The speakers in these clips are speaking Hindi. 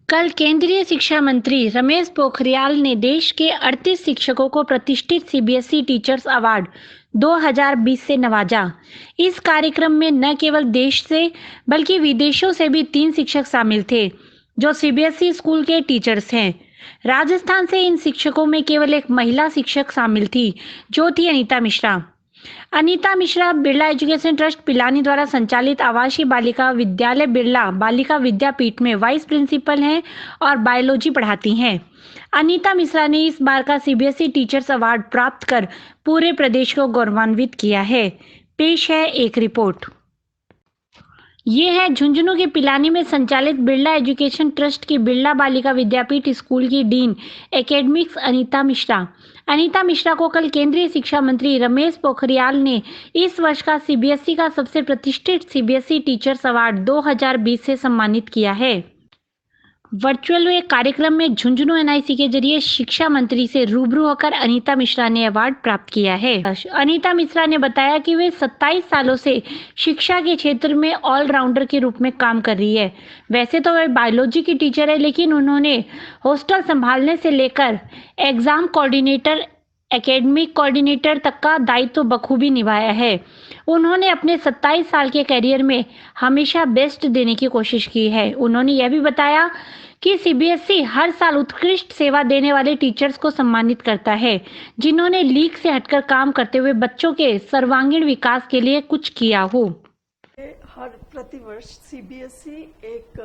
कल केंद्रीय शिक्षा मंत्री रमेश पोखरियाल ने देश के 38 शिक्षकों को प्रतिष्ठित सीबीएसई टीचर्स अवार्ड 2020 से नवाजा। इस कार्यक्रम में न केवल देश से बल्कि विदेशों से भी 3 शिक्षक शामिल थे जो सीबीएसई स्कूल के टीचर्स हैं। राजस्थान से इन शिक्षकों में केवल एक महिला शिक्षक शामिल थी जो थी अनीता मिश्रा। अनीता मिश्रा बिरला एजुकेशन ट्रस्ट पिलानी द्वारा संचालित आवासीय बालिका विद्यालय बिरला बालिका विद्यापीठ में वाइस प्रिंसिपल हैं और बायोलॉजी पढ़ाती हैं। अनीता मिश्रा ने इस बार का सीबीएसई टीचर्स अवार्ड प्राप्त कर पूरे प्रदेश को गौरवान्वित किया है। पेश है एक रिपोर्ट। ये है झुंझुनू के पिलानी में संचालित बिरला एजुकेशन ट्रस्ट की बिरला बालिका विद्यापीठ स्कूल की डीन एकेडमिक्स अनीता मिश्रा। अनीता मिश्रा को कल केंद्रीय शिक्षा मंत्री रमेश पोखरियाल ने इस वर्ष का सीबीएसई का सबसे प्रतिष्ठित सीबीएसई टीचर्स अवार्ड 2020 से सम्मानित किया है। वर्चुअल हुए कार्यक्रम में झुंझुनू एनआईसी के जरिए शिक्षा मंत्री से रूबरू होकर अनीता मिश्रा ने अवार्ड प्राप्त किया है। अनीता मिश्रा ने बताया कि वे 27 सालों से शिक्षा के क्षेत्र में ऑलराउंडर के रूप में काम कर रही है। वैसे तो वे बायोलॉजी की टीचर है, लेकिन उन्होंने हॉस्टल संभालने से लेकर एग्जाम कोऑर्डिनेटर, एकेडमिक कोऑर्डिनेटर तक का दायित्व बखूबी निभाया है। उन्होंने अपने 27 साल के करियर में हमेशा बेस्ट देने की कोशिश की है। उन्होंने यह भी बताया कि सीबीएसई हर साल उत्कृष्ट सेवा देने वाले टीचर्स को सम्मानित करता है जिन्होंने लीक से हटकर काम करते हुए बच्चों के सर्वांगीण विकास के लिए कुछ किया हो। हर प्रतिवर्ष सीबीएसई एक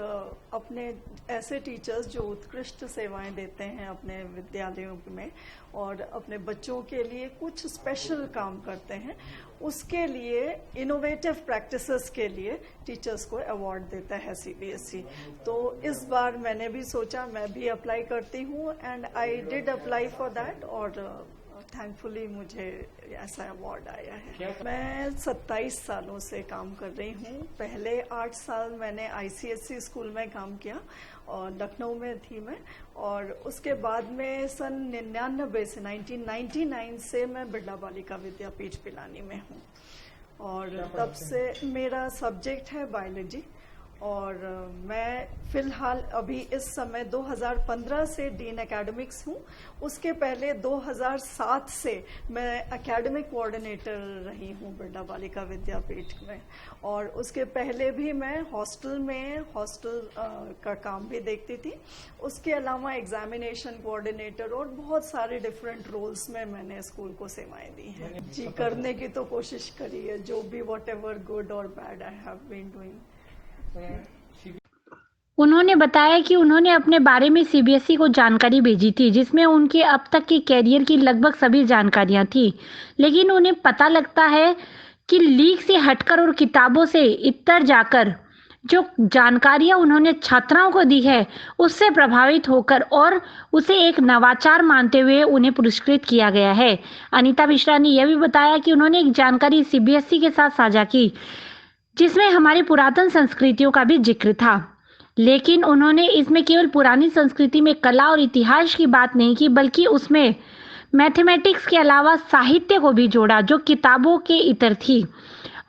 अपने ऐसे टीचर्स जो उत्कृष्ट सेवाएं देते हैं अपने विद्यालयों में और अपने बच्चों के लिए कुछ स्पेशल काम करते हैं, उसके लिए इनोवेटिव प्रैक्टिसेस के लिए टीचर्स को अवार्ड देता है सीबीएसई। तो इस बार मैंने भी सोचा मैं भी अप्लाई करती हूँ and I did apply for that और थैंकफुली मुझे ऐसा अवार्ड आया है। मैं 27 सालों से काम कर रही हूँ। पहले 8 साल मैंने आईसीएसई स्कूल में काम किया और लखनऊ में थी मैं, और उसके बाद में सन 99 से 1999 से मैं बिरला बालिका विद्यापीठ पिलानी में हूँ और तब से मेरा सब्जेक्ट है बायोलॉजी। और मैं फिलहाल अभी इस समय 2015 से डीन एकेडमिक्स हूँ। उसके पहले 2007 से मैं एकेडमिक कोऑर्डिनेटर रही हूँ बिरला बालिका विद्यापीठ में, और उसके पहले भी मैं हॉस्टल का काम भी देखती थी। उसके अलावा एग्जामिनेशन कोऑर्डिनेटर और बहुत सारे डिफरेंट रोल्स में मैंने स्कूल को सेवाएं दी हैं। जी, करने की तो कोशिश करी है, जो भी वॉट एवर गुड और bad I have been doing. उन्होंने बताया कि उन्होंने अपने बारे में सीबीएसई को जानकारी भेजी थी जिसमें उनके अब तक के कैरियर की लगभग सभी जानकारियां थी, लेकिन उन्हें पता लगता है कि लीक से हटकर और किताबों से इतर जाकर जो जानकारियां उन्होंने छात्राओं को दी है उससे प्रभावित होकर और उसे एक नवाचार मानते हुए उन्हें पुरस्कृत किया गया है। अनीता मिश्रा ने यह भी बताया कि उन्होंने एक जानकारी सीबीएसई के साथ साझा की जिसमें हमारी पुरातन संस्कृतियों का भी जिक्र था, लेकिन उन्होंने इसमें केवल पुरानी संस्कृति में कला और इतिहास की बात नहीं की बल्कि उसमें मैथमेटिक्स के अलावा साहित्य को भी जोड़ा जो किताबों के इतर थी,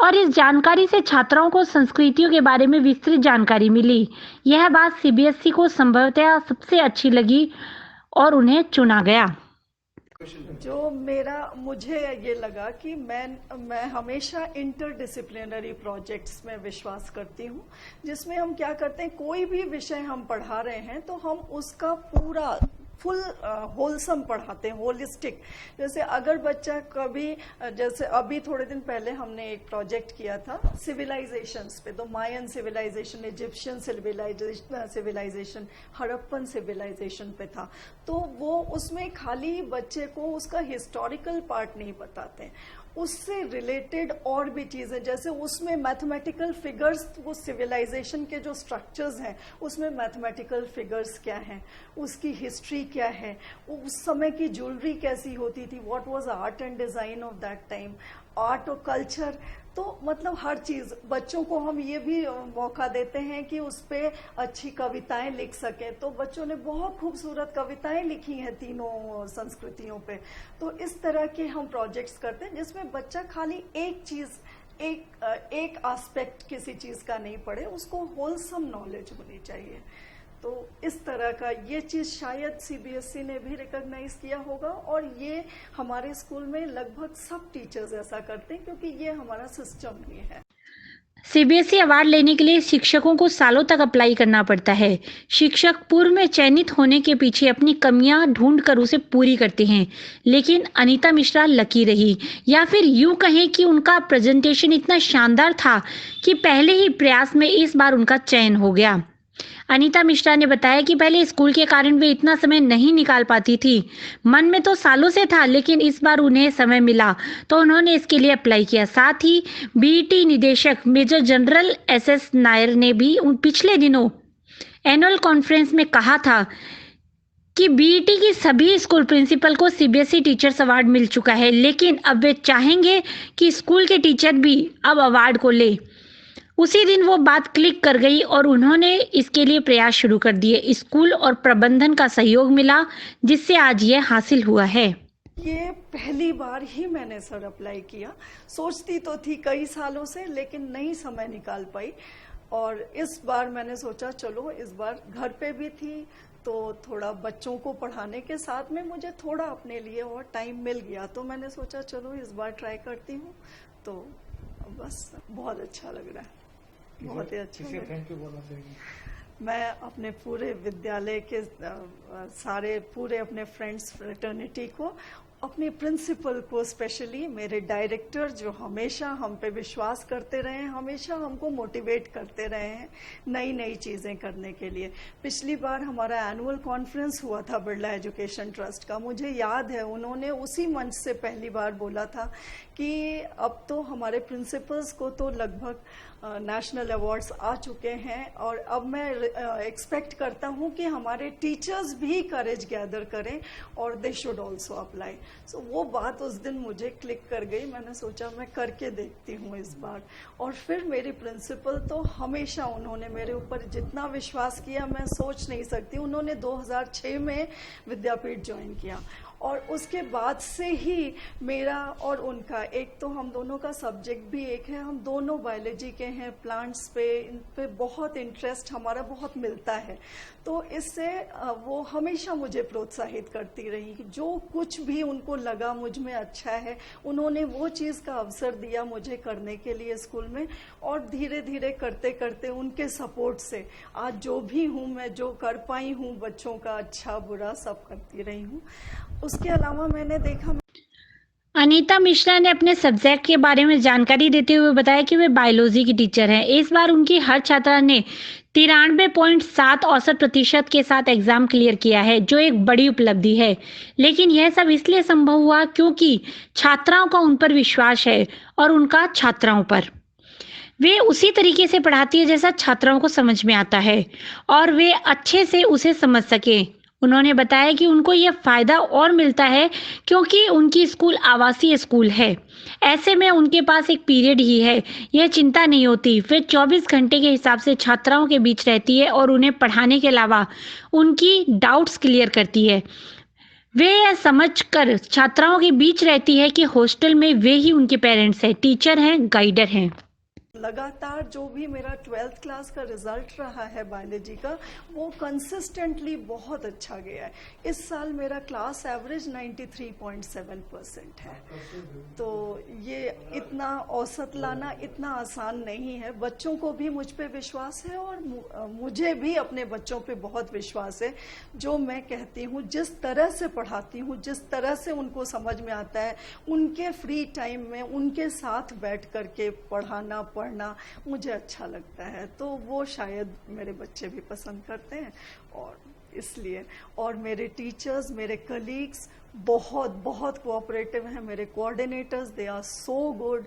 और इस जानकारी से छात्राओं को संस्कृतियों के बारे में विस्तृत जानकारी मिली। यह बात सीबीएसई को संभवतः सबसे अच्छी लगी और उन्हें चुना गया। जो मुझे ये लगा कि मैं हमेशा इंटरडिसिप्लिनरी प्रोजेक्ट्स में विश्वास करती हूँ, जिसमें हम क्या करते हैं, कोई भी विषय हम पढ़ा रहे हैं तो हम उसका पूरा फुल होलसम पढ़ाते हैं, होलिस्टिक। जैसे अगर बच्चा कभी, जैसे अभी थोड़े दिन पहले हमने एक प्रोजेक्ट किया था सिविलाइजेशंस पे, तो Mayan civilization, Egyptian civilization, Harappan civilization पे था। तो वो उसमें खाली बच्चे को उसका हिस्टोरिकल पार्ट नहीं बताते, उससे रिलेटेड और भी चीजें, जैसे उसमें मैथमेटिकल फिगर्स, वो सिविलाइजेशन के जो स्ट्रक्चर्स हैं उसमें मैथमेटिकल फिगर्स क्या हैं, उसकी हिस्ट्री क्या है, उस समय की ज्वेलरी कैसी होती थी, what was art and design of that time, art और कल्चर। तो मतलब हर चीज बच्चों को हम ये भी मौका देते हैं कि उस पे अच्छी कविताएं लिख सके। तो बच्चों ने बहुत खूबसूरत कविताएं लिखी हैं तीनों संस्कृतियों पे। तो इस तरह के हम प्रोजेक्ट्स करते हैं जिसमें बच्चा खाली एक चीज, एक एस्पेक्ट किसी चीज का नहीं पढ़े, उसको होलसम नॉलेज होनी चाहिए। तो इस तरह का ये चीज़ शायद सीबीएसई ने भी रिकॉग्नाइज किया होगा, और ये हमारे स्कूल में लगभग सब टीचर्स ऐसा करते हैं क्योंकि ये हमारा सिस्टम ही है। सीबीएसई अवार्ड लेने के लिए शिक्षकों को सालों तक अप्लाई करना पड़ता है। शिक्षक पूर्व में चयनित होने के पीछे अपनी कमियां ढूंढकर उसे पूरी करते हैं, लेकिन अनीता मिश्रा लकी रही, या फिर यूं कहें कि उनका प्रेजेंटेशन इतना शानदार था कि पहले ही प्रयास में इस बार उनका चयन हो गया। अनीता मिश्रा ने बताया कि पहले स्कूल के कारण वे इतना समय नहीं निकाल पाती थी। मन में तो सालों से था, लेकिन इस बार उन्हें समय मिला तो उन्होंने इसके लिए अप्लाई किया। साथ ही बीईटी निदेशक मेजर जनरल एसएस नायर ने भी उन पिछले दिनों एनुअल कॉन्फ्रेंस में कहा था कि बीईटी की सभी स्कूल प्रिंसिपल को सीबीएसई टीचर्स अवार्ड मिल चुका है, लेकिन अब वे चाहेंगे कि स्कूल के टीचर भी अब अवार्ड को ले। उसी दिन वो बात क्लिक कर गई और उन्होंने इसके लिए प्रयास शुरू कर दिए। स्कूल और प्रबंधन का सहयोग मिला, जिससे आज ये हासिल हुआ है। ये पहली बार ही मैंने सर अप्लाई किया। सोचती तो थी कई सालों से, लेकिन नहीं समय निकाल पाई, और इस बार मैंने सोचा चलो इस बार घर पे भी थी तो थोड़ा बच्चों को पढ़ाने के साथ में मुझे थोड़ा अपने लिए और टाइम मिल गया, तो मैंने सोचा चलो इस बार ट्राई करती हूँ। तो बस बहुत अच्छा लग रहा है, बहुत ही अच्छा लग रहा है। थैंक यू बोलना चाहिए। मैं अपने पूरे विद्यालय के सारे पूरे अपने फ्रेंड्स फ्रेटर्निटी को, अपने प्रिंसिपल को स्पेशली, मेरे डायरेक्टर जो हमेशा हम पे विश्वास करते रहे हैं, हमेशा हमको मोटिवेट करते रहे हैं नई नई चीज़ें करने के लिए। पिछली बार हमारा एनुअल कॉन्फ्रेंस हुआ था बिरला एजुकेशन ट्रस्ट का, मुझे याद है उन्होंने उसी मंच से पहली बार बोला था कि अब तो हमारे प्रिंसिपल्स को तो लगभग नेशनल अवार्ड्स आ चुके हैं, और अब मैं एक्सपेक्ट करता हूं कि हमारे टीचर्स भी करेज गैदर करें और दे शुड ऑल्सो अप्लाई। सो वो बात उस दिन मुझे क्लिक कर गई, मैंने सोचा मैं करके देखती हूँ इस बार। और फिर मेरी प्रिंसिपल तो हमेशा उन्होंने मेरे ऊपर जितना विश्वास किया मैं सोच नहीं सकती। उन्होंने 2006 में विद्यापीठ ज्वाइन किया, और उसके बाद से ही मेरा और उनका, एक तो हम दोनों का सब्जेक्ट भी एक है, हम दोनों बायोलॉजी के हैं, प्लांट्स पे इन पे बहुत इंटरेस्ट हमारा बहुत मिलता है। तो इससे वो हमेशा मुझे प्रोत्साहित करती रही, जो कुछ भी उनको लगा मुझ में अच्छा है उन्होंने वो चीज़ का अवसर दिया मुझे करने के लिए स्कूल में, और धीरे धीरे करते करते उनके सपोर्ट से आज जो भी हूँ, मैं जो कर पाई हूँ बच्चों का अच्छा बुरा सब करती रही हूँ। उसके अलावा मैंने देखा, अनीता मिश्रा ने अपने सब्जेक्ट के बारे में जानकारी देते हुए बताया कि वे बायोलॉजी की टीचर हैं। इस बार उनकी हर छात्रा ने 93.7 औसत प्रतिशत के साथ एग्जाम क्लियर किया है, जो एक बड़ी उपलब्धि है। लेकिन यह सब इसलिए संभव हुआ क्योंकि छात्राओं का उन पर विश्वास है और उनका छात्राओं पर। वे उसी तरीके से पढ़ाती है जैसा छात्राओं को समझ में आता है, और वे अच्छे से उसे समझ सके। उन्होंने बताया कि उनको यह फायदा और मिलता है क्योंकि उनकी स्कूल आवासीय स्कूल है। ऐसे में उनके पास एक पीरियड ही है, यह चिंता नहीं होती। वे 24 घंटे के हिसाब से छात्राओं के बीच रहती है और उन्हें पढ़ाने के अलावा उनकी डाउट्स क्लियर करती है। वे यह समझकर छात्राओं के बीच रहती है कि हॉस्टल में वे ही उनके पेरेंट्स हैं, टीचर हैं, गाइडर हैं। लगातार जो भी मेरा 12th क्लास का रिजल्ट रहा है बायोलॉजी का, वो कंसिस्टेंटली बहुत अच्छा गया है। इस साल मेरा क्लास एवरेज 93.7% है। तो ये इतना औसत लाना इतना आसान नहीं है। बच्चों को भी मुझ पे विश्वास है और मुझे भी अपने बच्चों पे बहुत विश्वास है। जो मैं कहती हूँ, जिस तरह से पढ़ाती हूँ, जिस तरह से उनको समझ में आता है, उनके फ्री टाइम में उनके साथ बैठ करके पढ़ाना पढ़ना मुझे अच्छा लगता है। तो वो शायद मेरे बच्चे भी पसंद करते हैं, और इसलिए। और मेरे टीचर्स, मेरे कलीग्स बहुत बहुत कोऑपरेटिव हैं। मेरे coordinators, they are so good.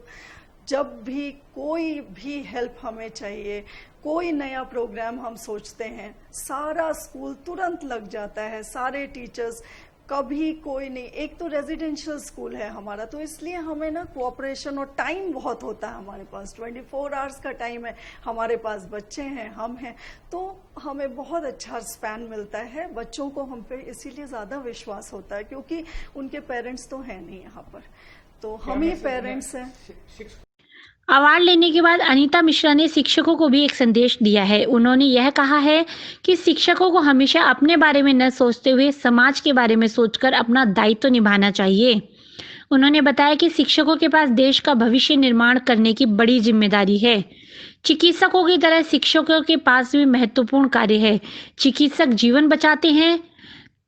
जब भी कोई भी हेल्प हमें चाहिए, कोई नया प्रोग्राम हम सोचते हैं, सारा स्कूल तुरंत लग जाता है, सारे टीचर्स, कभी कोई नहीं। एक तो रेजिडेंशियल स्कूल है हमारा, तो इसलिए हमें ना कोऑपरेशन और टाइम बहुत होता है हमारे पास। 24 आवर्स का टाइम है हमारे पास। बच्चे हैं, हम हैं, तो हमें बहुत अच्छा स्पैन मिलता है। बच्चों को हम पे इसीलिए ज़्यादा विश्वास होता है क्योंकि उनके पेरेंट्स तो हैं नहीं यहाँ पर, तो हम ही पेरेंट्स हैं। अवार्ड लेने के बाद अनीता मिश्रा ने शिक्षकों को भी एक संदेश दिया है। उन्होंने यह कहा है कि शिक्षकों को हमेशा अपने बारे में न सोचते हुए समाज के बारे में सोचकर अपना दायित्व निभाना चाहिए। उन्होंने बताया कि शिक्षकों के पास देश का भविष्य निर्माण करने की बड़ी जिम्मेदारी है। चिकित्सकों की तरह शिक्षकों के पास भी महत्वपूर्ण कार्य है। चिकित्सक जीवन बचाते हैं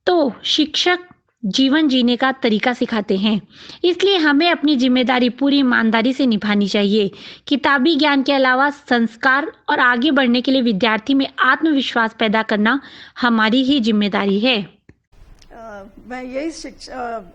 तो शिक्षक जीवन जीने का तरीका सिखाते हैं। इसलिए हमें अपनी जिम्मेदारी पूरी ईमानदारी से निभानी चाहिए। किताबी ज्ञान के अलावा संस्कार और आगे बढ़ने के लिए विद्यार्थी में आत्मविश्वास पैदा करना हमारी ही जिम्मेदारी है। मैं यही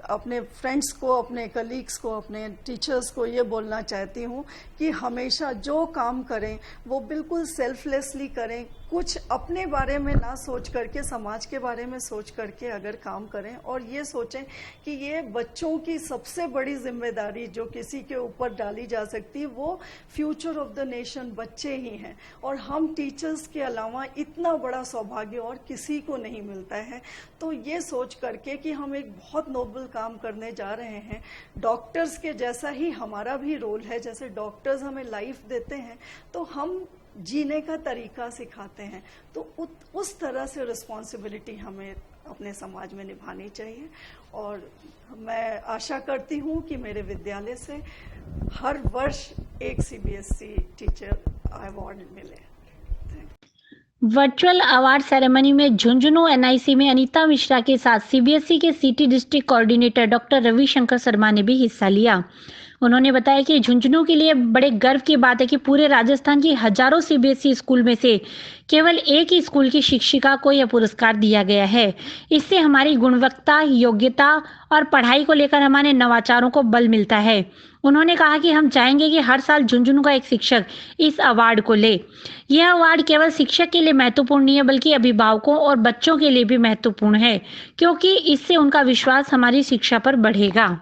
अपने फ्रेंड्स को, अपने कलीग्स को, अपने टीचर्स को ये बोलना चाहती हूँ कि हमेशा जो काम करें वो बिल्कुल सेल्फलेसली करें। कुछ अपने बारे में ना सोच करके समाज के बारे में सोच करके अगर काम करें और ये सोचें कि ये बच्चों की सबसे बड़ी जिम्मेदारी जो किसी के ऊपर डाली जा सकती है वो फ्यूचर ऑफ द नेशन बच्चे ही हैं। और हम टीचर्स के अलावा इतना बड़ा सौभाग्य और किसी को नहीं मिलता है। तो ये सोच करके कि हम एक बहुत नोबल काम करने जा रहे हैं, डॉक्टर्स के जैसा ही हमारा भी रोल है। जैसे डॉक्टर्स हमें लाइफ देते हैं तो हम जीने का तरीका सिखाते हैं। तो उस तरह से रिस्पॉन्सिबिलिटी हमें अपने समाज में निभानी चाहिए। और मैं आशा करती हूँ कि मेरे विद्यालय से हर वर्ष एक सीबीएसई टीचर अवार्ड मिले। वर्चुअल अवार्ड सेरेमनी में झुंझुनू एनआईसी में अनीता मिश्रा के साथ सीबीएसई के city district coordinator doctor Ravishankar Sharma ने भी हिस्सा लिया। उन्होंने बताया कि झुंझुनू के लिए बड़े गर्व की बात है कि पूरे राजस्थान की हजारों सीबीएसई स्कूल में से केवल एक ही स्कूल की शिक्षिका को यह पुरस्कार दिया गया है। इससे हमारी गुणवत्ता, योग्यता और पढ़ाई को लेकर हमारे नवाचारों को बल मिलता है। उन्होंने कहा कि हम चाहेंगे कि हर साल झुंझुनू का एक शिक्षक इस अवार्ड को ले। यह अवार्ड केवल शिक्षक के लिए महत्वपूर्ण नहीं है बल्कि अभिभावकों और बच्चों के लिए भी महत्वपूर्ण है, क्योंकि इससे उनका विश्वास हमारी शिक्षा पर बढ़ेगा।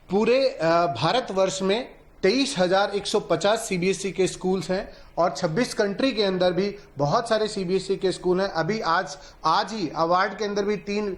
पूरे भारतवर्ष में 23,150 सीबीएसई के स्कूल्स हैं और 26 कंट्री के अंदर भी बहुत सारे सीबीएसई के स्कूल हैं। अभी आज ही अवार्ड के अंदर भी 3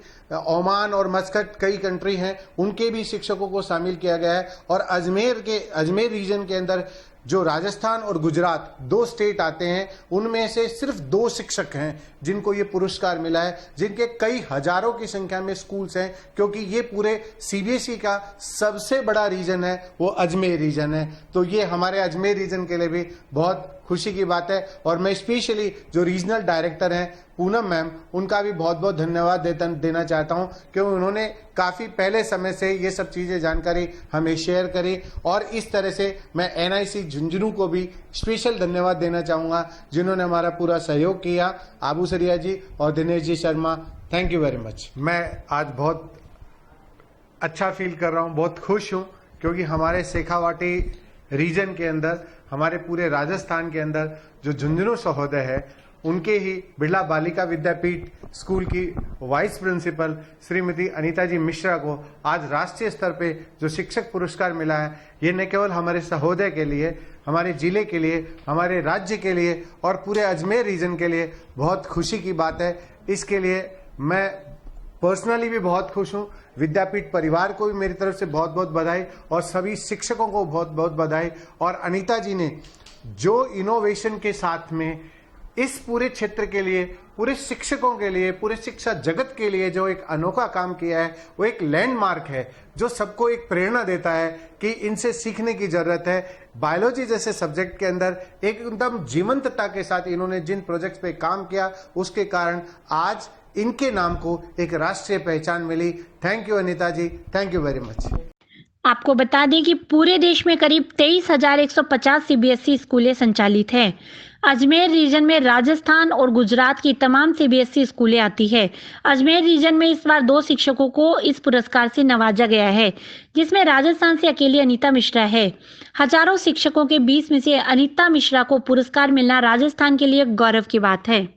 ओमान और मस्कट कई कंट्री हैं, उनके भी शिक्षकों को शामिल किया गया है। और अजमेर रीजन के अंदर जो राजस्थान और गुजरात 2 स्टेट आते हैं, उनमें से सिर्फ 2 शिक्षक हैं जिनको ये पुरस्कार मिला है, जिनके कई हजारों की संख्या में स्कूल्स हैं। क्योंकि ये पूरे सीबीएसई का सबसे बड़ा रीजन है वो अजमेर रीजन है। तो ये हमारे अजमेर रीजन के लिए भी बहुत खुशी की बात है। और मैं स्पेशली जो रीजनल डायरेक्टर हैं पूनम मैम, उनका भी बहुत बहुत धन्यवाद देना चाहता हूं कि उन्होंने काफ़ी पहले समय से ये सब चीज़ें जानकारी हमें शेयर करी। और इस तरह से मैं एनआईसी झुंझुनू को भी स्पेशल धन्यवाद देना चाहूँगा जिन्होंने हमारा पूरा सहयोग किया। आबू सरिया जी और Dinesh ji Sharma, thank you very much. मैं आज बहुत अच्छा फील कर रहा हूँ, बहुत खुश हूँ, क्योंकि हमारे शेखावाटी रीजन के अंदर, हमारे पूरे राजस्थान के अंदर जो झुंझुनू सहोदय है, उनके ही बिरला बालिका विद्यापीठ स्कूल की वाइस प्रिंसिपल श्रीमती अनीता जी मिश्रा को आज राष्ट्रीय स्तर पे जो शिक्षक पुरस्कार मिला है, ये न केवल हमारे सहोदय के लिए, हमारे जिले के लिए, हमारे राज्य के लिए और पूरे अजमेर रीजन के लिए बहुत खुशी की बात है। इसके लिए मैं पर्सनली भी बहुत खुश हूँ। विद्यापीठ परिवार को भी मेरी तरफ से बहुत बहुत बधाई और सभी शिक्षकों को बहुत बहुत बधाई। और अनीता जी ने जो इनोवेशन के साथ में इस पूरे क्षेत्र के लिए, पूरे शिक्षकों के लिए, पूरे शिक्षा जगत के लिए जो एक अनोखा काम किया है, वो एक लैंडमार्क है जो सबको एक प्रेरणा देता है कि इनसे सीखने की जरूरत है। बायोलॉजी जैसे सब्जेक्ट के अंदर एकदम जीवंतता के साथ इन्होंने जिन प्रोजेक्ट्स पे काम किया, उसके कारण आज इनके नाम को एक राष्ट्रीय पहचान मिली। Thank you Anita ji, thank you very much. आपको बता दें कि पूरे देश में करीब 23,150 सीबीएसई स्कूलें संचालित हैं। अजमेर रीजन में राजस्थान और गुजरात की तमाम सीबीएसई स्कूलें आती है। अजमेर रीजन में इस बार 2 शिक्षकों को इस पुरस्कार से नवाजा गया है, जिसमें राजस्थान से अकेली अनीता मिश्रा है। हजारों शिक्षकों के बीच में से अनीता मिश्रा को पुरस्कार मिलना राजस्थान के लिए गौरव की बात है।